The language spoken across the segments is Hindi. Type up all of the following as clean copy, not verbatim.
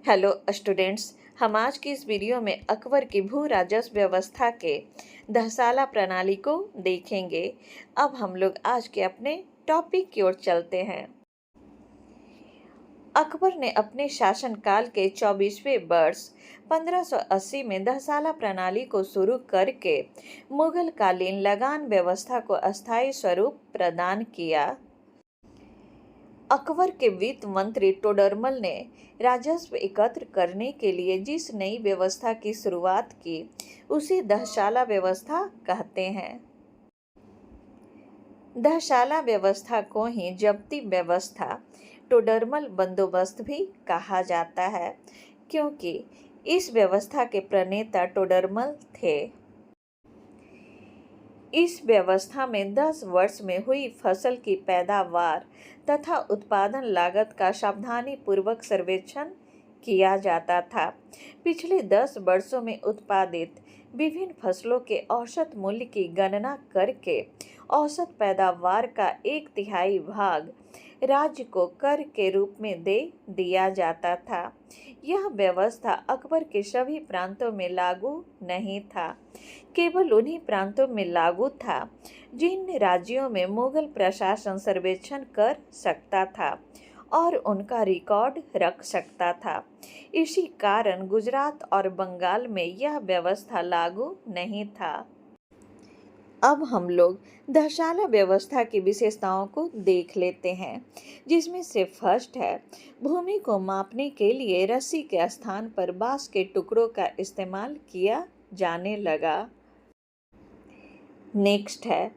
Hello students. हम आज की इस वीडियो में अकबर की भू राजस्व व्यवस्था के 10 साला प्रणाली को देखेंगे। अब हम लोग आज के अपने टॉपिक की ओर चलते हैं। अकबर ने अपने शासनकाल के 24वें वर्ष 1580 में 10 साला प्रणाली को शुरू करके मुगल कालीन लगान व्यवस्था को अस्थायी स्वरूप प्रदान किया। अकबर के वित्त मंत्री टोडरमल ने राजस्व एकत्र करने के लिए जिस नई व्यवस्था की शुरुआत की उसे 10 साला व्यवस्था कहते हैं। 10 साला व्यवस्था को ही जब्ती व्यवस्था, टोडरमल बंदोबस्त भी कहा जाता है, क्योंकि इस व्यवस्था के प्रणेता टोडरमल थे। इस व्यवस्था में 10 वर्ष में हुई फसल की पैदावार तथा उत्पादन लागत का सावधानी पूर्वक सर्वेक्षण किया जाता था। पिछले 10 वर्षों में उत्पादित विभिन्न फसलों के औसत मूल्य की गणना करके औसत पैदावार का 1/3 भाग राज्य को कर के रूप में दे दिया जाता था। यह व्यवस्था अकबर के सभी प्रांतों में लागू नहीं था, केवल उन्हीं प्रांतों में लागू था जिन राज्यों में मुगल प्रशासन सर्वेक्षण कर सकता था और उनका रिकॉर्ड रख सकता था। इसी कारण गुजरात और बंगाल में यह व्यवस्था लागू नहीं था। अब हम लोग 10 साला व्यवस्था की विशेषताओं को देख लेते हैं, जिसमें से फर्स्ट है, भूमि को मापने के लिए रस्सी के स्थान पर बांस के टुकड़ों का इस्तेमाल किया जाने लगा। नेक्स्ट है,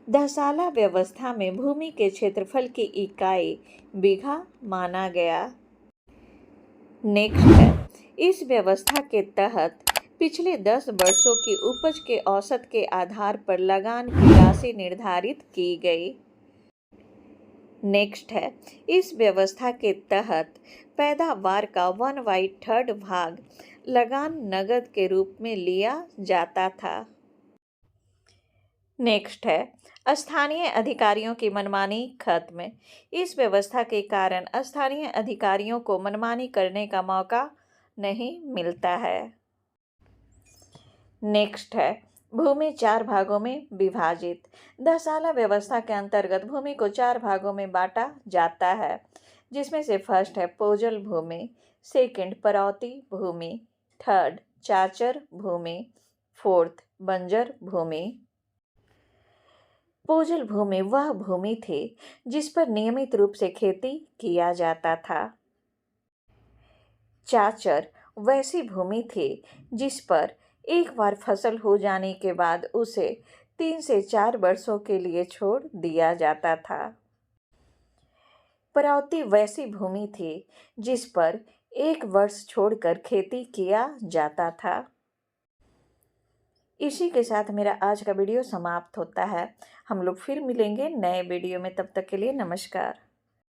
10 साला व्यवस्था में भूमि के क्षेत्रफल की इकाई बीघा माना गया। नेक्स्ट है, इस व्यवस्था के तहत पिछले 10 वर्षों की उपज के औसत के आधार पर लगान की राशि निर्धारित की गई। नेक्स्ट है, इस व्यवस्था के तहत पैदावार का 1/3 भाग लगान नगद के रूप में लिया जाता था। नेक्स्ट है, स्थानीय अधिकारियों की मनमानी खत्म। इस व्यवस्था के कारण स्थानीय अधिकारियों को मनमानी करने का मौका नहीं मिलता है। नेक्स्ट है, भूमि 4 भागों में विभाजित। 10 साला व्यवस्था के अंतर्गत भूमि को 4 भागों में बांटा जाता है, जिसमें से फर्स्ट है पोजल भूमि, सेकंड परौती भूमि, थर्ड चाचर भूमि, फोर्थ बंजर भूमि। पोजल भूमि वह भूमि थी जिस पर नियमित रूप से खेती किया जाता था। चाचर वैसी भूमि थी जिस पर एक बार फसल हो जाने के बाद उसे 3 से 4 वर्षों के लिए छोड़ दिया जाता था। परौती वैसी भूमि थी जिस पर 1 वर्ष छोड़कर खेती किया जाता था। इसी के साथ मेरा आज का वीडियो समाप्त होता है। हम लोग फिर मिलेंगे नए वीडियो में, तब तक के लिए नमस्कार।